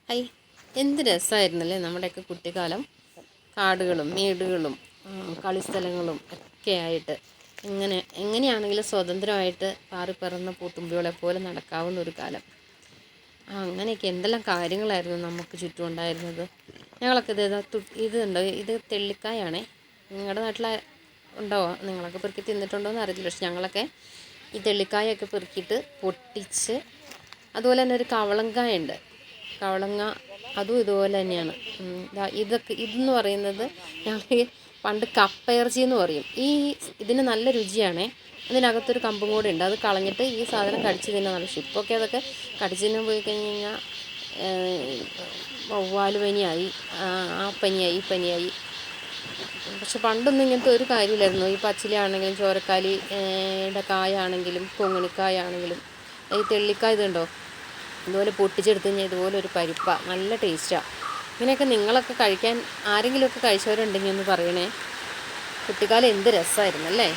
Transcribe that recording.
High, എന്ത് രസമായിരുന്നല്ലേ നമ്മുടെയൊക്കെ കുട്ടിക്കാലം. കാടുകളും മേടുകളും കളിസ്ഥലങ്ങളും ഒക്കെ ആയിട്ട് എങ്ങനെയാണെങ്കിലും സ്വതന്ത്രമായിട്ട് പാറിപ്പറന്ന പൂത്തുമ്പികളെ പോലെ നടക്കാവുന്ന ഒരു കാലം. അങ്ങനെയൊക്കെ എന്തെല്ലാം കാര്യങ്ങളായിരുന്നു നമുക്ക് ചുറ്റും ഉണ്ടായിരുന്നത്. ഞങ്ങളൊക്കെ ഇതുണ്ടോ, ഇത് തെള്ളിക്കായാണേ. നിങ്ങളുടെ നാട്ടിൽ ഉണ്ടോ? നിങ്ങളൊക്കെ പെറുക്കി തിന്നിട്ടുണ്ടോ എന്ന് അറിയില്ല. പക്ഷെ ഞങ്ങളൊക്കെ ഈ തെള്ളിക്കായൊക്കെ പെറുക്കിയിട്ട് പൊട്ടിച്ച്, അതുപോലെ തന്നെ ഒരു കവളങ്കായ ഉണ്ട്. കവളങ്ങ അതും ഇതുപോലെ തന്നെയാണ്. ഇതെന്ന് പറയുന്നത് ഞങ്ങൾ പണ്ട് കപ്പയിറച്ചി എന്ന് പറയും. ഇതിന് നല്ല രുചിയാണേ. അതിനകത്തൊരു കമ്പും കൂടെ ഉണ്ട്. അത് കളഞ്ഞിട്ട് ഈ സാധനം കടിച്ച് തിന്നാൻ നല്ല ഇഷ്ടം. ഇപ്പോഴൊക്കെ അതൊക്കെ കടിച്ച് തിന്നാൻ പോയി കഴിഞ്ഞ് കഴിഞ്ഞാൽ വവ്വാല് പനിയായി, ആ പനിയായി, ഈ പനിയായി. പക്ഷെ പണ്ടൊന്നും ഇങ്ങനത്തെ ഒരു കാര്യമില്ലായിരുന്നു. ഈ പച്ചിലയാണെങ്കിലും ചോരക്കാലിയുടെ കായാണെങ്കിലും കൊങ്ങിണിക്കായാണെങ്കിലും ഈ തെള്ളിക്കായ ഇതുണ്ടോ, ഇതുപോലെ പൊട്ടിച്ചെടുത്ത് കഴിഞ്ഞാൽ ഇതുപോലെ ഒരു പരിപ്പാണ്, നല്ല ടേസ്റ്റാണ്. ഇങ്ങനെയൊക്കെ നിങ്ങളൊക്കെ കഴിക്കാൻ ആരെങ്കിലുമൊക്കെ കഴിച്ചവരുണ്ടെങ്കിൽ ഒന്ന് പറയണേ. കുട്ടിക്കാലം എന്ത് രസമായിരുന്നു അല്ലേ.